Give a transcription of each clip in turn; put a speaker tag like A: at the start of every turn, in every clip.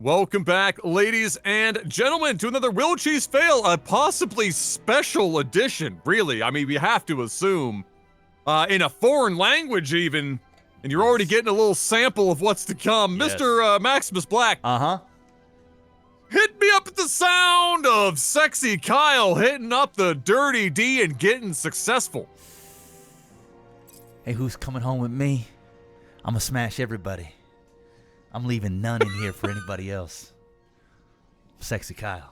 A: Welcome back, ladies and gentlemen, to another Will Cheese Fail, a possibly special edition, really. I mean, we have to assume, in a foreign language even, and you're already getting a little sample of what's to come. Yes. Mr. Maximus Black. Hit me up at the sound of Sexy Kyle hitting up the Dirty D and getting successful.
B: Hey, who's coming home with me? I'm gonna smash everybody. I'm leaving none in here for anybody else. Sexy Kyle.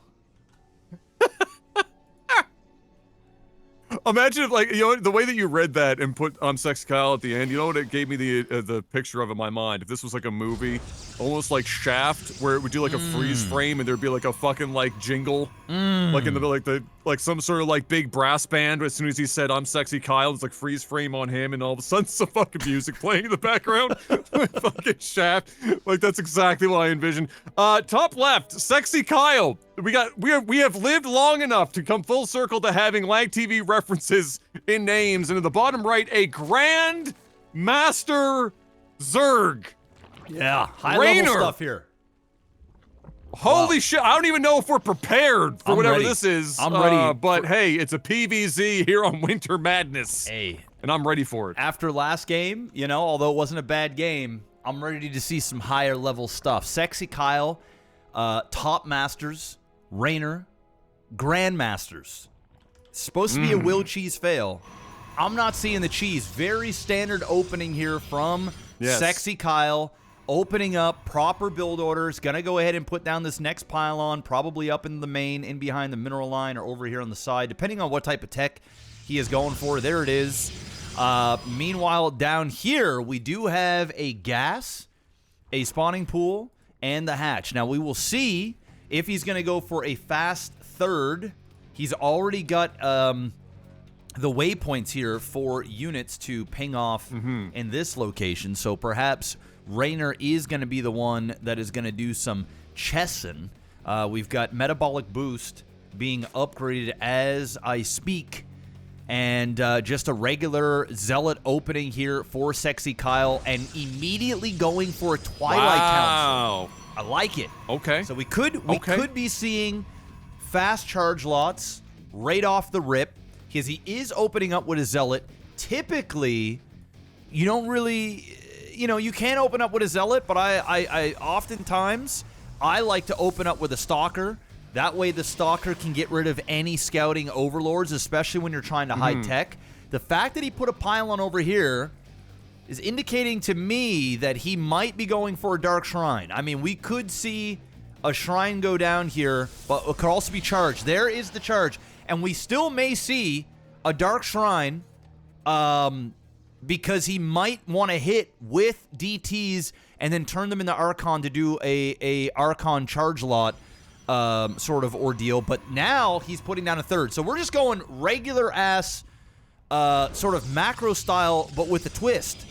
A: Imagine if, like, you know, the way that you read that and put Sexy Kyle at the end, you know what it gave me the picture of in my mind? If this was like a movie, almost like Shaft, where it would do like a freeze frame and there'd be like a fucking like jingle, like in the like some sort of like big brass band. As soon as he said "I'm Sexy Kyle," it's like freeze frame on him, and all of a sudden some fucking music playing in the background. Fucking Shaft. Like that's exactly what I envisioned. Top left, Sexy Kyle. We have lived long enough to come full circle to having LAGTV references in names, and in the bottom right, a Grandmaster Zerg.
B: Yeah, high
A: Reynor.
B: level stuff here.
A: Holy shit! I don't even know if we're prepared for whatever this is.
B: I'm ready.
A: But hey, it's a PVZ here on Winter Madness.
B: Hey,
A: and I'm ready for it.
B: After last game, you know, although it wasn't a bad game, I'm ready to see some higher level stuff. Sexy Kyle, Top Masters, Reynor, Grandmasters. It's supposed to be a Will Cheese Fail. I'm not seeing the cheese. Very standard opening here from Sexy Kyle. Opening up, proper build orders. Gonna go ahead and put down this next pylon, probably up in the main, in behind the mineral line, or over here on the side, depending on what type of tech he is going for. There it is. Meanwhile, down here, we do have a gas, a spawning pool, and the hatch. Now, we will see if he's going to go for a fast third. He's already got the waypoints here for units to ping off in this location. So perhaps Reynor is going to be the one that is going to do some chessing. We've got Metabolic Boost being upgraded as I speak. And just a regular Zealot opening here for Sexy Kyle. And immediately going for a Twilight Council. I like it.
A: Okay.
B: So we could be seeing fast charge lots right off the rip, because he is opening up with a Zealot. Typically, you don't really, you know, you can open up with a Zealot, but I oftentimes I like to open up with a Stalker. That way the Stalker can get rid of any scouting overlords, especially when you're trying to hide tech. The fact that he put a pylon over here is indicating to me that he might be going for a Dark Shrine. I mean, we could see a Shrine go down here, but it could also be charged. There is the charge. And we still may see a Dark Shrine because he might want to hit with DTs and then turn them into Archon to do a Archon charge lot sort of ordeal. But now he's putting down a third. So we're just going regular-ass sort of macro style, but with a twist.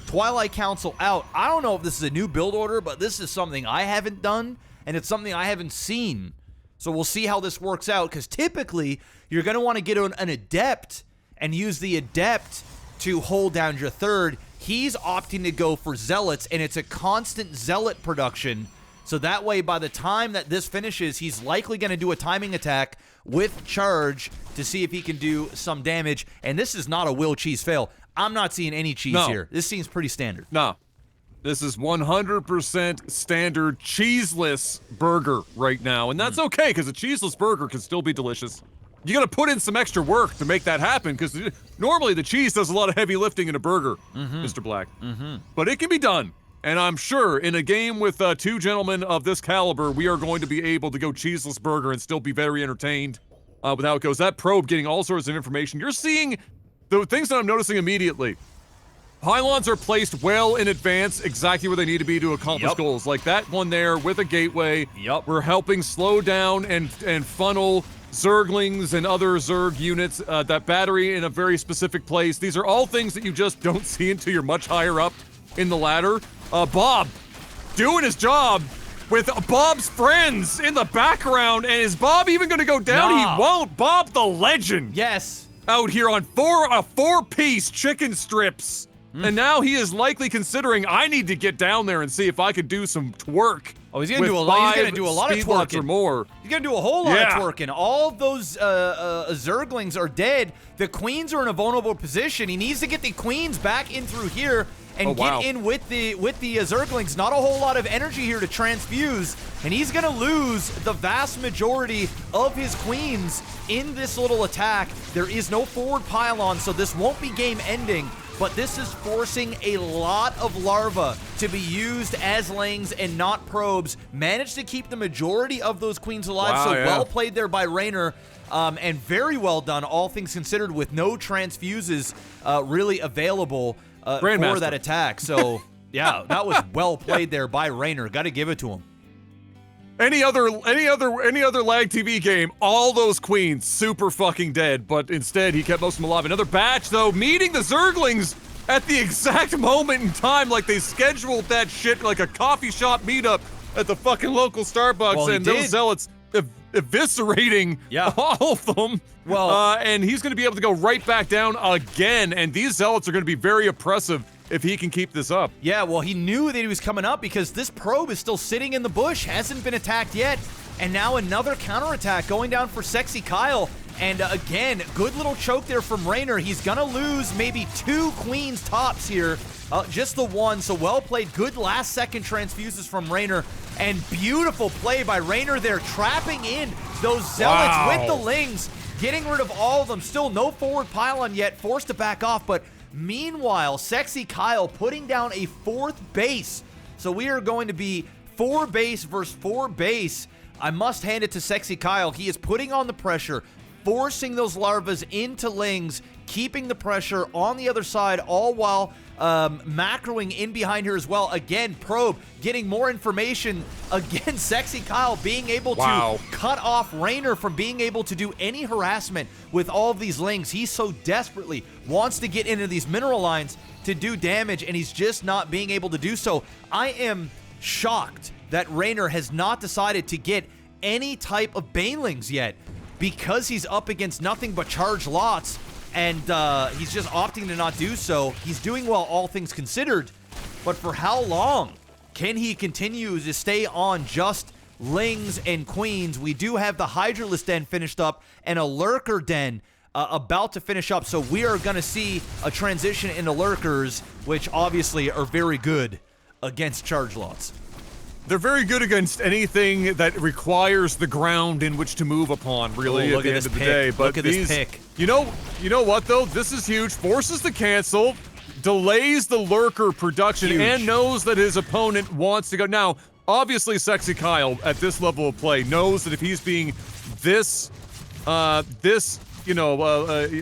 B: Twilight Council out. I don't know if this is a new build order, but this is something I haven't done, and it's something I haven't seen. So we'll see how this works out, because typically you're going to want to get an Adept and use the Adept to hold down your third. He's opting to go for Zealots, and it's a constant Zealot production. So that way, by the time that this finishes, he's likely going to do a timing attack with charge to see if he can do some damage. And this is not a Will Cheese Fail. I'm not seeing any cheese here. This seems pretty standard.
A: No. This is 100% standard cheeseless burger right now. And that's okay, because a cheeseless burger can still be delicious. You gotta put in some extra work to make that happen, because normally the cheese does a lot of heavy lifting in a burger, Mr. Black. But it can be done. And I'm sure in a game with two gentlemen of this caliber, we are going to be able to go cheeseless burger and still be very entertained with how it goes. That probe getting all sorts of information. You're seeing the things that I'm noticing immediately. Pylons are placed well in advance, exactly where they need to be to accomplish goals. Like that one there with a gateway. We're helping slow down and funnel Zerglings and other Zerg units, that battery in a very specific place. These are all things that you just don't see until you're much higher up in the ladder. Bob doing his job with Bob's friends in the background. And is Bob even going to go down? He won't. Bob the legend.
B: Yes.
A: Out here on four-piece chicken strips. And now he is likely considering, I need to get down there and see if I could do some twerk
B: Oh, he's gonna
A: with
B: do a lot. He's gonna
A: 5
B: do a lot of
A: speed lots
B: twerking.
A: or more.
B: He's gonna do a whole lot
A: Yeah.
B: of twerking. All of those Zerglings are dead. The queens are in a vulnerable position. He needs to get the queens back in through here and get in with the Zerglings. Not a whole lot of energy here to transfuse, and he's gonna lose the vast majority of his queens in this little attack. There is no forward pylon, so this won't be game ending. But this is forcing a lot of larvae to be used as lings and not probes. Managed to keep the majority of those queens alive,
A: Wow,
B: so
A: yeah.
B: well played there by Reynor, and very well done, all things considered, with no transfuses really available for
A: Grandmaster.
B: that attack. So, yeah, that was well played there by Reynor. Got to give it to him.
A: Any other LAGTV game, all those queens super fucking dead, but instead he kept most of them alive. Another batch though, meeting the Zerglings at the exact moment in time, like they scheduled that shit like a coffee shop meetup at the fucking local Starbucks,
B: Well,
A: and those zealots eviscerating all of them.
B: Well,
A: and he's going to be able to go right back down again, and these zealots are going to be very oppressive if he can keep this up.
B: Yeah, well, he knew that he was coming up because this probe is still sitting in the bush, hasn't been attacked yet, and now another counterattack going down for Sexy Kyle. And again, good little choke there from Reynor. He's gonna lose maybe 2 queens tops here, just the one, so well played. Good last second transfuses from Reynor, and beautiful play by Reynor there, trapping in those zealots with the lings, getting rid of all of them. Still no forward pylon yet, forced to back off, but meanwhile, Sexy Kyle putting down a 4th base. So we are going to be 4 base versus 4 base. I must hand it to Sexy Kyle. He is putting on the pressure, forcing those larvas into lings, keeping the pressure on the other side, all while macroing in behind here as well. Again, probe getting more information. Again, Sexy Kyle being able to cut off Reynor from being able to do any harassment with all of these lings. He so desperately wants to get into these mineral lines to do damage, and he's just not being able to do so. I am shocked that Reynor has not decided to get any type of banelings yet, because he's up against nothing but charged lots, and he's just opting to not do so. He's doing well, all things considered, but for how long can he continue to stay on just lings and queens? We do have the Hydralisk Den finished up and a Lurker Den about to finish up, so we are going to see a transition into Lurkers, which obviously are very good against charge lots.
A: They're very good against anything that requires the ground in which to move upon, really, at the end of the day. But
B: look at this pick.
A: You know what, though? This is huge. Forces the cancel, delays the Lurker production, and knows that his opponent wants to go. Now, obviously, Sexy Kyle, at this level of play, knows that if he's being this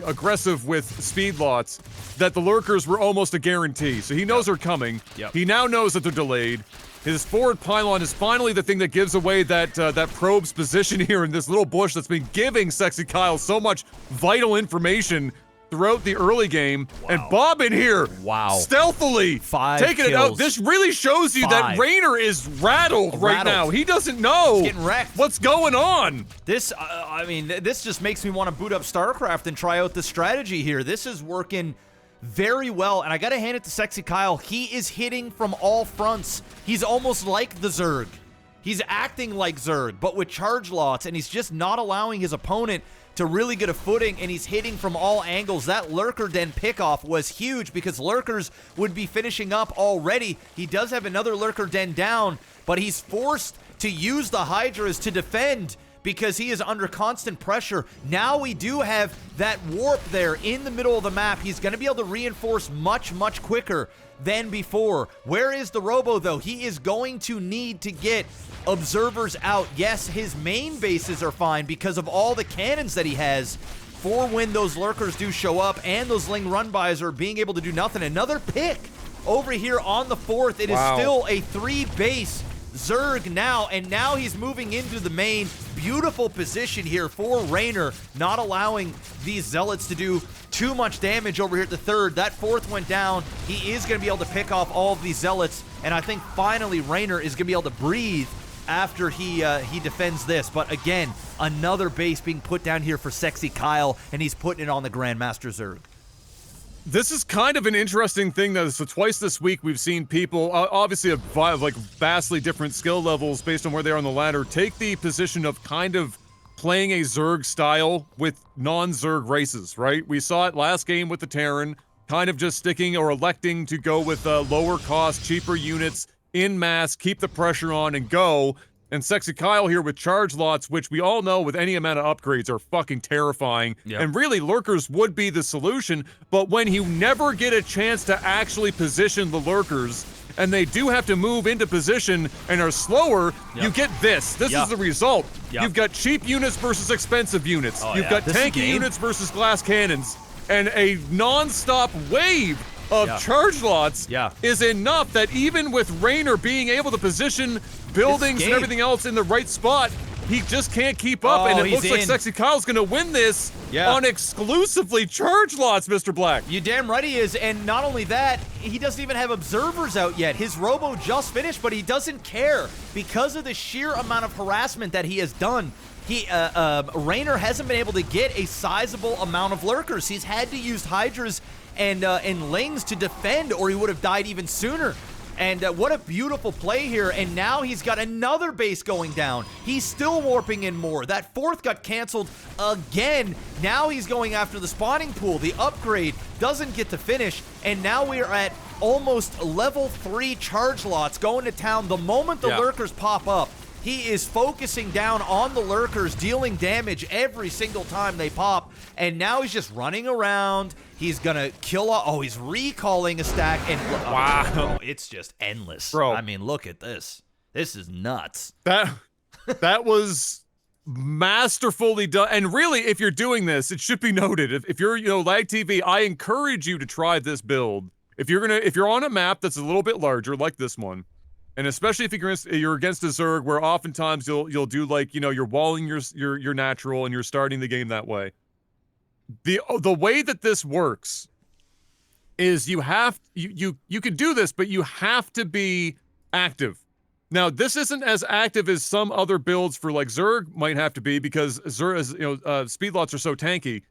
A: aggressive with speed lots, that the Lurkers were almost a guarantee. So he knows they're coming. He now knows that they're delayed. His forward pylon is finally the thing that gives away that probe's position here in this little bush that's been giving Sexy Kyle so much vital information throughout the early game. And Bob in here, stealthily
B: 5
A: taking
B: kills.
A: it out. This really shows you that Reynor is rattled right now. He doesn't know
B: getting wrecked.
A: what's going on.
B: This, I mean, this just makes me want to boot up StarCraft and try out the strategy here. This is working very well, and I gotta hand it to Sexy Kyle. He is hitting from all fronts. He's almost like the Zerg. He's acting like Zerg, but with charge lots, and he's just not allowing his opponent to really get a footing, and he's hitting from all angles. That Lurker Den pickoff was huge because Lurkers would be finishing up already. He does have another Lurker Den down, but he's forced to use the Hydras to defend because he is under constant pressure. Now we do have that warp there in the middle of the map. He's going to be able to reinforce much, much quicker than before. Where is the Robo, though? He is going to need to get observers out. Yes, his main bases are fine because of all the cannons that he has for when those Lurkers do show up, and those Ling run-bys are being able to do nothing. Another pick over here on the 4th. It is still a 3-base Zerg now, and now he's moving into the main. Beautiful position here for Reynor, not allowing these Zealots to do too much damage over here at the 3rd. That 4th went down. He is going to be able to pick off all of these Zealots, and I think finally Reynor is going to be able to breathe after he defends this. But again, another base being put down here for Sexy Kyle, and he's putting it on the Grandmaster Zerg.
A: This is kind of an interesting thing, though. So twice this week, we've seen people, obviously of like vastly different skill levels based on where they are on the ladder, take the position of kind of playing a Zerg style with non-Zerg races, right? We saw it last game with the Terran, kind of just sticking or electing to go with lower cost, cheaper units in mass, keep the pressure on, and go. And Sexy Kyle here with charge lots, which we all know with any amount of upgrades are fucking terrifying.
B: Yep.
A: And really, lurkers would be the solution, but when you never get a chance to actually position the lurkers, and they do have to move into position and are slower, you get this. This is the result. You've got cheap units versus expensive units. You've got tanky units versus glass cannons. And a non-stop wave of charge lots is enough that even with Reynor being able to position buildings and everything else in the right spot, he just can't keep up, and it looks like Sexy Kyle's gonna win this on exclusively charge lots, Mr. Black.
B: You damn right he is, and not only that, he doesn't even have observers out yet. His robo just finished, but he doesn't care because of the sheer amount of harassment that he has done. Reynor hasn't been able to get a sizable amount of lurkers. He's had to use Hydras and Lings to defend, or he would have died even sooner. And what a beautiful play here, and now he's got another base going down. He's still warping in more. That fourth got canceled again. Now he's going after the spawning pool. The upgrade doesn't get to finish, and now we are at almost level 3 charge lots going to town. The moment the lurkers pop up, he is focusing down on the lurkers, dealing damage every single time they pop, and now he's just running around. He's gonna kill he's recalling a stack, and wow, it's just endless.
A: Bro.
B: I mean, look at this. This is nuts.
A: That was masterfully done. And really, if you're doing this, it should be noted, if you're, LAGTV, I encourage you to try this build. If you're on a map that's a little bit larger, like this one, and especially if you're against a Zerg, where oftentimes you'll do like, you're walling your natural and you're starting the game that way. The way that this works is you can do this, but you have to be active. Now, this isn't as active as some other builds for like Zerg might have to be, because Zerg, speed lots are so tanky.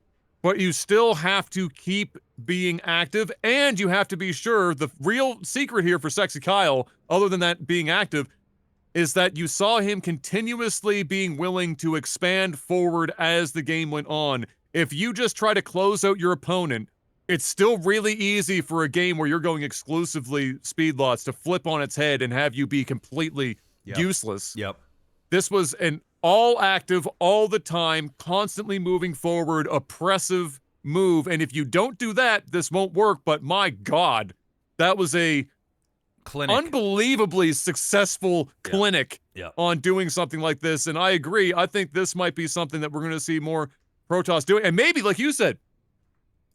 A: But you still have to keep being active, and you have to be sure. The real secret here for Sexy Kyle, other than that being active, is that you saw him continuously being willing to expand forward as the game went on. If you just try to close out your opponent, it's still really easy for a game where you're going exclusively speed lots to flip on its head and have you be completely useless. This was an all active, all the time, constantly moving forward, oppressive move. And if you don't do that, this won't work. But my God, that was a unbelievably successful clinic on doing something like this. And I agree. I think this might be something that we're going to see more Protoss doing. And maybe, like you said,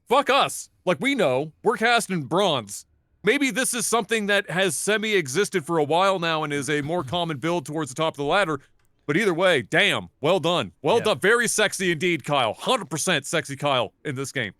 A: fuck us. Like, we know, we're casting bronze. Maybe this is something that has semi-existed for a while now and is a more common build towards the top of the ladder. But either way, damn, well done. Well done. Very sexy indeed, Kyle. 100% sexy Kyle in this game.